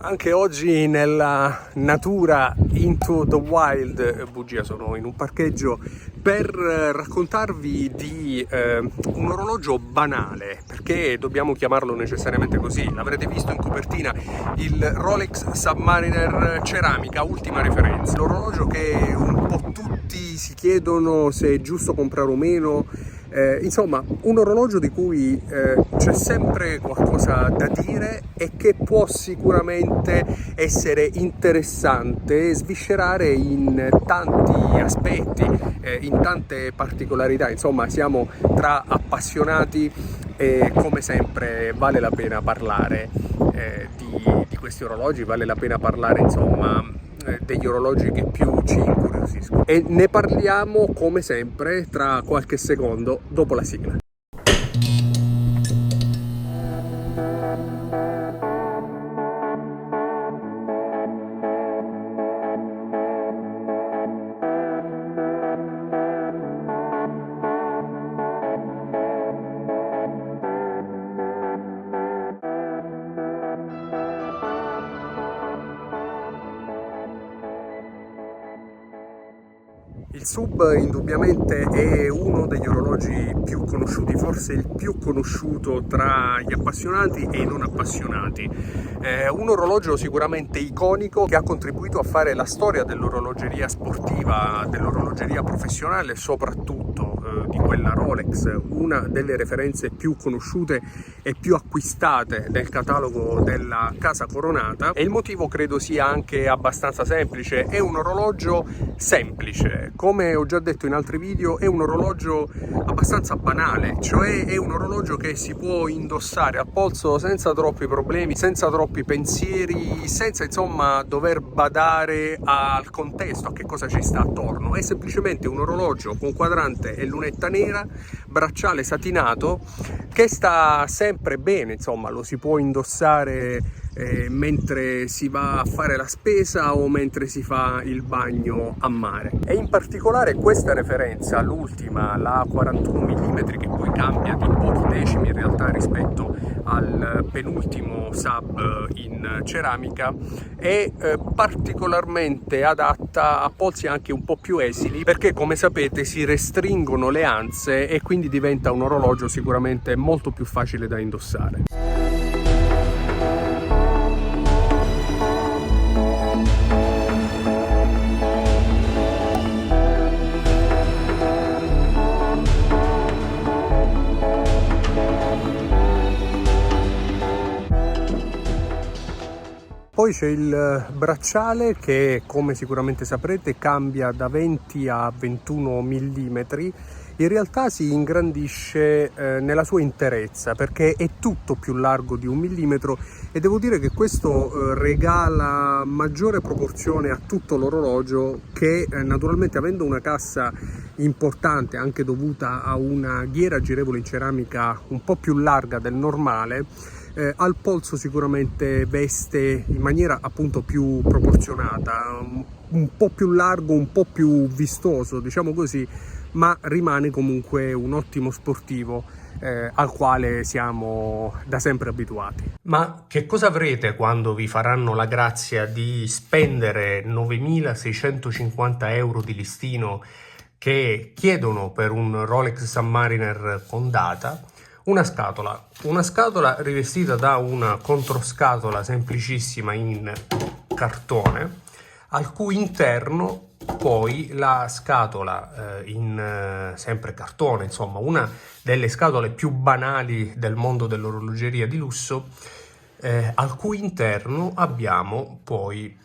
Anche oggi nella natura Into the Wild, bugia, sono in un parcheggio per raccontarvi di un orologio banale, perché dobbiamo chiamarlo necessariamente così. L'avrete visto in copertina, il Rolex Submariner ceramica, ultima referenza. L'orologio che un po' tutti si chiedono se è giusto comprare o meno. Insomma, un orologio di cui c'è sempre qualcosa da dire e che può sicuramente essere interessante sviscerare in tanti aspetti, in tante particolarità. Insomma, siamo tra appassionati e come sempre vale la pena parlare di questi orologi, vale la pena parlare insomma degli orologi che più ci incuriosiscono, e ne parliamo come sempre tra qualche secondo dopo la sigla. Il Sub indubbiamente è uno degli orologi più conosciuti, forse il più conosciuto tra gli appassionati e i non appassionati. Un orologio sicuramente iconico che ha contribuito a fare la storia dell'orologeria sportiva, dell'orologeria professionale, soprattutto di quella Rolex, una delle referenze più conosciute e più acquistate nel catalogo della casa coronata, e il motivo credo sia anche abbastanza semplice: è un orologio semplice. Come ho già detto in altri video, è un orologio abbastanza banale, cioè è un orologio che si può indossare al polso senza troppi problemi, senza troppi pensieri, senza insomma dover badare al contesto, a che cosa ci sta attorno. È semplicemente un orologio con quadrante e lunetta nera, bracciale satinato, che sta sempre bene, insomma lo si può indossare mentre si va a fare la spesa o mentre si fa il bagno a mare. E in particolare questa referenza, l'ultima, la 41 mm, che poi cambia di pochi decimi in realtà rispetto al penultimo sub in ceramica, è particolarmente adatta a polsi anche un po' più esili, perché come sapete si restringono le anse e quindi diventa un orologio sicuramente molto più facile da indossare. Poi c'è il bracciale che, come sicuramente saprete, cambia da 20 a 21 mm. In realtà si ingrandisce nella sua interezza, perché è tutto più largo di 1 mm, e devo dire che questo regala maggiore proporzione a tutto l'orologio, che naturalmente, avendo una cassa importante anche dovuta a una ghiera girevole in ceramica un po' più larga del normale, al polso sicuramente veste in maniera appunto più proporzionata, un po' più largo, un po' più vistoso, diciamo così, ma rimane comunque un ottimo sportivo al quale siamo da sempre abituati. Ma che cosa avrete quando vi faranno la grazia di spendere 9.650 euro di listino che chiedono per un Rolex Submariner con data? Una scatola rivestita da una controscatola semplicissima in cartone, al cui interno poi la scatola in sempre cartone, insomma una delle scatole più banali del mondo dell'orologeria di lusso, al cui interno abbiamo poi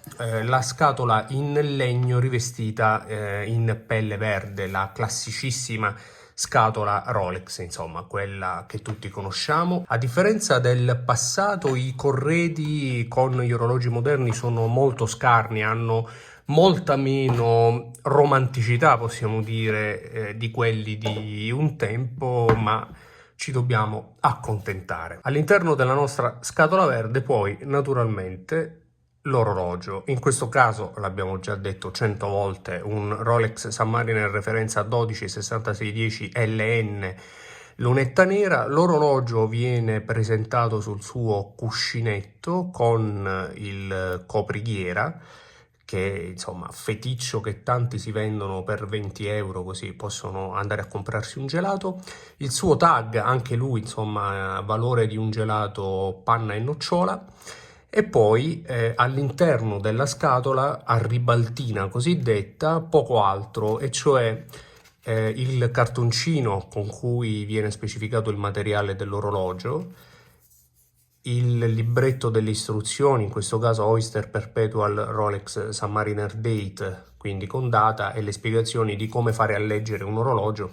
la scatola in legno rivestita in pelle verde, la classicissima scatola Rolex, insomma quella che tutti conosciamo. A differenza del passato, i corredi con gli orologi moderni sono molto scarni, hanno molta meno romanticità, possiamo dire, di quelli di un tempo, ma ci dobbiamo accontentare. All'interno della nostra scatola verde poi naturalmente l'orologio, in questo caso l'abbiamo già detto 100 volte, un Rolex Submariner referenza 126610 LN lunetta nera. L'orologio viene presentato sul suo cuscinetto con il coprighiera, che insomma feticcio che tanti si vendono per 20 euro, così possono andare a comprarsi un gelato. Il suo tag, anche lui insomma valore di un gelato panna e nocciola. E poi all'interno della scatola a ribaltina cosiddetta poco altro, e cioè il cartoncino con cui viene specificato il materiale dell'orologio, il libretto delle istruzioni, in questo caso Oyster Perpetual Rolex Submariner Date, quindi con data, e le spiegazioni di come fare a leggere un orologio.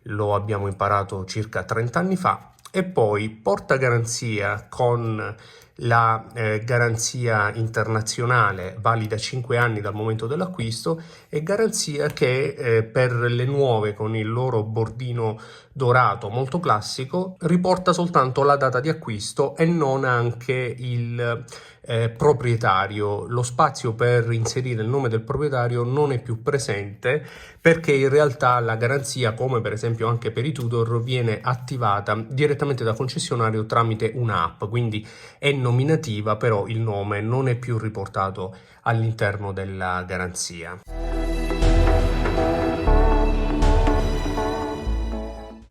Lo abbiamo imparato circa 30 anni fa. E poi porta garanzia con la garanzia internazionale valida 5 anni dal momento dell'acquisto, e garanzia che per le nuove con il loro bordino dorato molto classico riporta soltanto la data di acquisto e non anche il proprietario. Lo spazio per inserire il nome del proprietario non è più presente, perché in realtà la garanzia, come per esempio anche per i Tudor, viene attivata direttamente da concessionario tramite un'app, quindi è nominativa, però il nome non è più riportato all'interno della garanzia.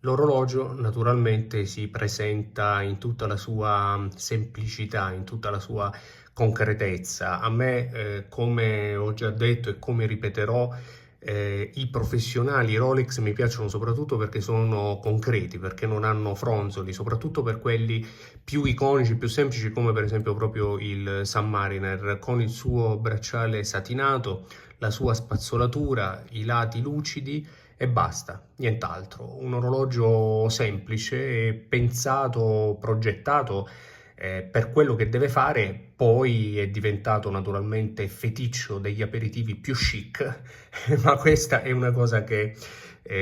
L'orologio naturalmente si presenta in tutta la sua semplicità, in tutta la sua concretezza. A me, come ho già detto e come ripeterò, i professionali Rolex mi piacciono soprattutto perché sono concreti, perché non hanno fronzoli, soprattutto per quelli più iconici, più semplici, come per esempio proprio il Submariner, con il suo bracciale satinato, la sua spazzolatura, i lati lucidi e basta, nient'altro. Un orologio semplice, pensato, progettato per quello che deve fare. Poi è diventato naturalmente feticcio degli aperitivi più chic, ma questa è una cosa che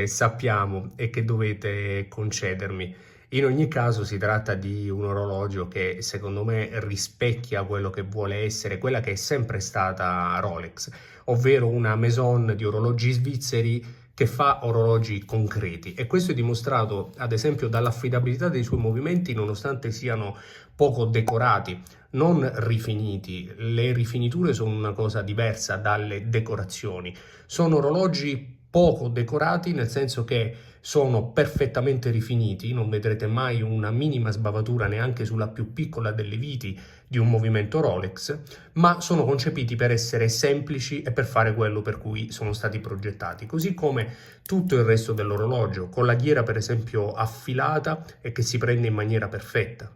sappiamo e che dovete concedermi. In ogni caso si tratta di un orologio che secondo me rispecchia quello che vuole essere, quella che è sempre stata Rolex, ovvero una maison di orologi svizzeri che fa orologi concreti, e questo è dimostrato ad esempio dall'affidabilità dei suoi movimenti, nonostante siano poco decorati, non rifiniti. Le rifiniture sono una cosa diversa dalle decorazioni. Sono orologi poco decorati, nel senso che sono perfettamente rifiniti, non vedrete mai una minima sbavatura neanche sulla più piccola delle viti di un movimento Rolex, ma sono concepiti per essere semplici e per fare quello per cui sono stati progettati, così come tutto il resto dell'orologio, con la ghiera per esempio affilata e che si prende in maniera perfetta.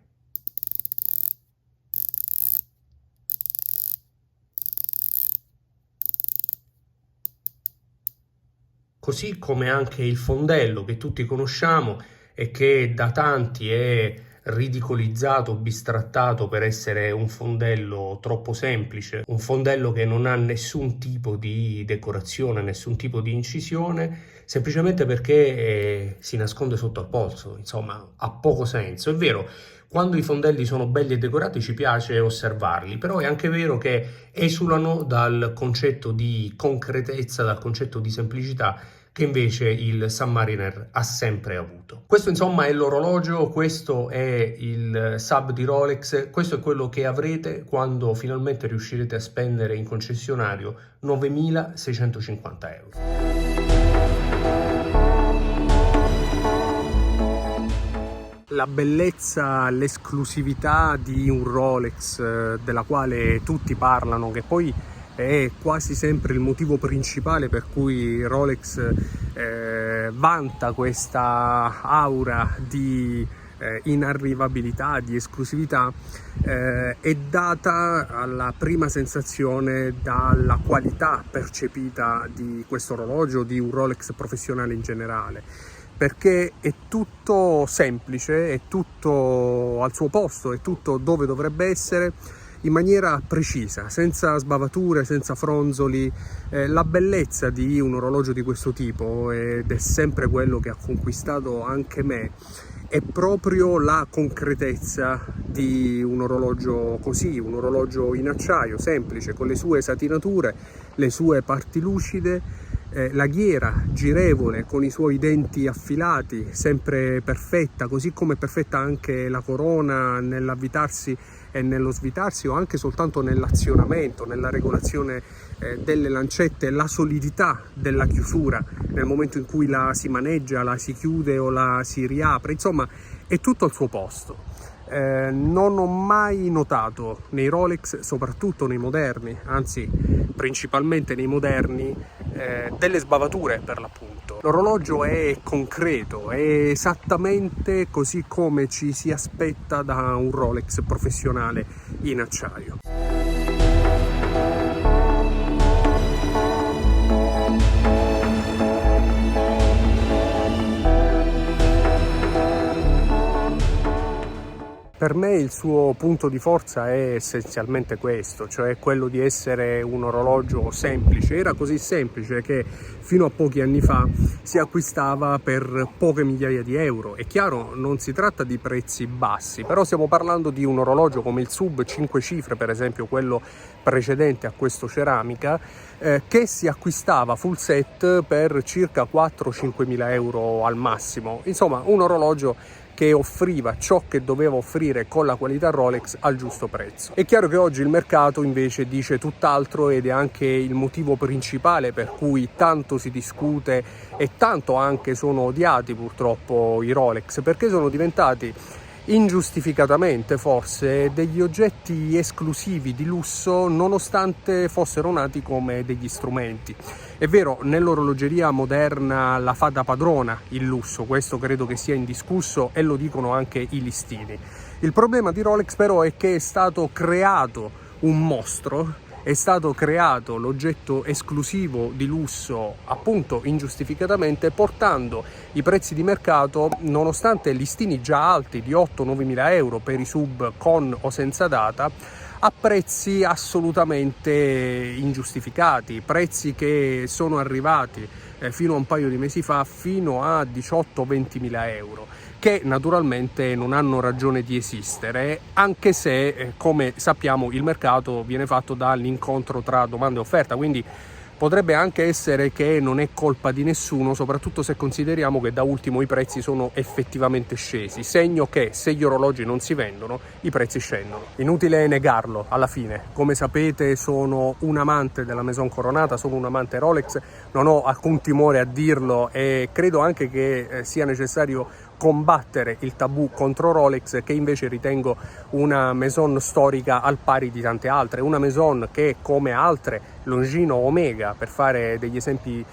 Così come anche il fondello che tutti conosciamo e che da tanti è ridicolizzato, bistrattato per essere un fondello troppo semplice, un fondello che non ha nessun tipo di decorazione, nessun tipo di incisione, semplicemente perché si nasconde sotto al polso, insomma ha poco senso. È vero, quando i fondelli sono belli e decorati ci piace osservarli, però è anche vero che esulano dal concetto di concretezza, dal concetto di semplicità che invece il Submariner ha sempre avuto. Questo insomma è l'orologio, questo è il sub di Rolex, questo è quello che avrete quando finalmente riuscirete a spendere in concessionario 9.650 euro. La bellezza, l'esclusività di un Rolex della quale tutti parlano, che poi è quasi sempre il motivo principale per cui Rolex vanta questa aura di inarrivabilità, di esclusività, è data alla prima sensazione dalla qualità percepita di questo orologio, di un Rolex professionale in generale, perché è tutto semplice, è tutto al suo posto, è tutto dove dovrebbe essere, in maniera precisa, senza sbavature, senza fronzoli. La bellezza di un orologio di questo tipo, ed è sempre quello che ha conquistato anche me, è proprio la concretezza di un orologio così, un orologio in acciaio semplice, con le sue satinature, le sue parti lucide, la ghiera girevole con i suoi denti affilati, sempre perfetta, così come perfetta anche la corona nell'avvitarsi e nello svitarsi, o anche soltanto nell'azionamento, nella regolazione delle lancette, la solidità della chiusura nel momento in cui la si maneggia, la si chiude o la si riapre, insomma è tutto al suo posto. Non ho mai notato nei Rolex, soprattutto nei moderni, anzi principalmente nei moderni, delle sbavature per l'appunto. L'orologio è concreto, è esattamente così come ci si aspetta da un Rolex professionale in acciaio. Per me il suo punto di forza è essenzialmente questo, cioè quello di essere un orologio semplice. Era così semplice che fino a pochi anni fa si acquistava per poche migliaia di euro. È chiaro, non si tratta di prezzi bassi, però stiamo parlando di un orologio come il Sub 5 cifre, per esempio quello precedente a questo ceramica, che si acquistava full set per circa 4-5 mila euro al massimo. Insomma, un orologio che offriva ciò che doveva offrire con la qualità Rolex al giusto prezzo. È chiaro che oggi il mercato invece dice tutt'altro, ed è anche il motivo principale per cui tanto si discute e tanto anche sono odiati purtroppo i Rolex, perché sono diventati ingiustificatamente forse degli oggetti esclusivi di lusso, nonostante fossero nati come degli strumenti. È vero, nell'orologeria moderna la fa da padrona il lusso, questo credo che sia indiscusso e lo dicono anche i listini. Il problema di Rolex però è che è stato creato un mostro, è stato creato l'oggetto esclusivo di lusso appunto ingiustificatamente, portando i prezzi di mercato, nonostante listini già alti di 8-9 mila euro per i sub con o senza data, a prezzi assolutamente ingiustificati, prezzi che sono arrivati fino a un paio di mesi fa fino a 18-20 mila euro, che naturalmente non hanno ragione di esistere, anche se come sappiamo il mercato viene fatto dall'incontro tra domanda e offerta, quindi potrebbe anche essere che non è colpa di nessuno, soprattutto se consideriamo che da ultimo i prezzi sono effettivamente scesi, segno che se gli orologi non si vendono i prezzi scendono. Inutile negarlo, alla fine, come sapete sono un amante della Maison Coronata, sono un amante Rolex, non ho alcun timore a dirlo e credo anche che sia necessario combattere il tabù contro Rolex, che invece ritengo una maison storica al pari di tante altre, una maison che come altre, Longines, Omega, per fare degli esempi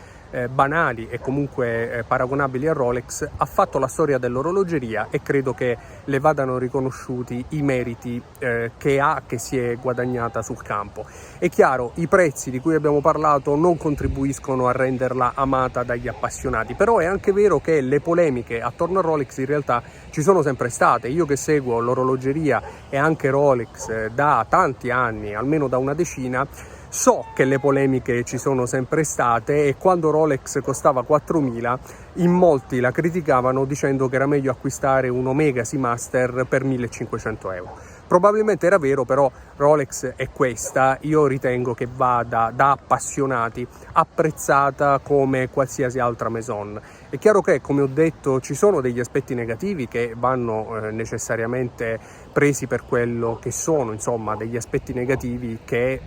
banali e comunque paragonabili a Rolex, ha fatto la storia dell'orologeria e credo che le vadano riconosciuti i meriti che si è guadagnata sul campo. È chiaro, i prezzi di cui abbiamo parlato non contribuiscono a renderla amata dagli appassionati, però è anche vero che le polemiche attorno a Rolex in realtà ci sono sempre state. Io che seguo l'orologeria e anche Rolex da tanti anni, almeno da una decina, so che le polemiche ci sono sempre state, e quando Rolex costava 4.000 in molti la criticavano dicendo che era meglio acquistare un Omega Seamaster per 1.500 euro. Probabilmente era vero, però Rolex è questa, io ritengo che vada da appassionati, apprezzata come qualsiasi altra maison. È chiaro che, come ho detto, ci sono degli aspetti negativi che vanno necessariamente presi per quello che sono, insomma degli aspetti negativi che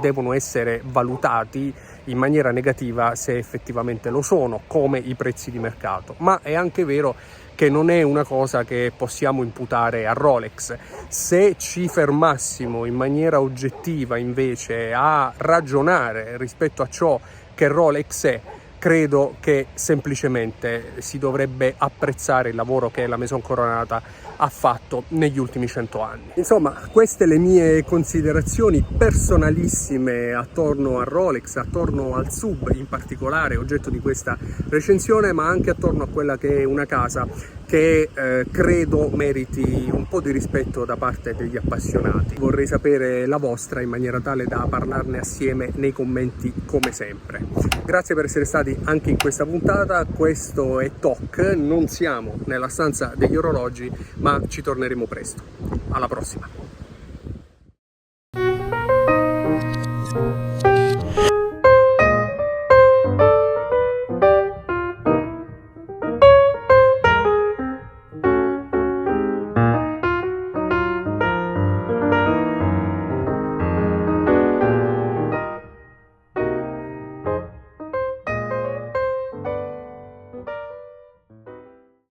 devono essere valutati in maniera negativa se effettivamente lo sono, come i prezzi di mercato, ma è anche vero che non è una cosa che possiamo imputare a Rolex. Se ci fermassimo in maniera oggettiva invece a ragionare rispetto a ciò che Rolex è, credo che semplicemente si dovrebbe apprezzare il lavoro che la Maison Coronata ha fatto negli ultimi 100 anni. Insomma, queste le mie considerazioni personalissime attorno a Rolex, attorno al Sub in particolare, oggetto di questa recensione, ma anche attorno a quella che è una casa che credo meriti un po' di rispetto da parte degli appassionati. Vorrei sapere la vostra in maniera tale da parlarne assieme nei commenti come sempre. Grazie per essere stati anche in questa puntata. Questo è Talk, non siamo nella stanza degli orologi, ma ci torneremo presto. Alla prossima!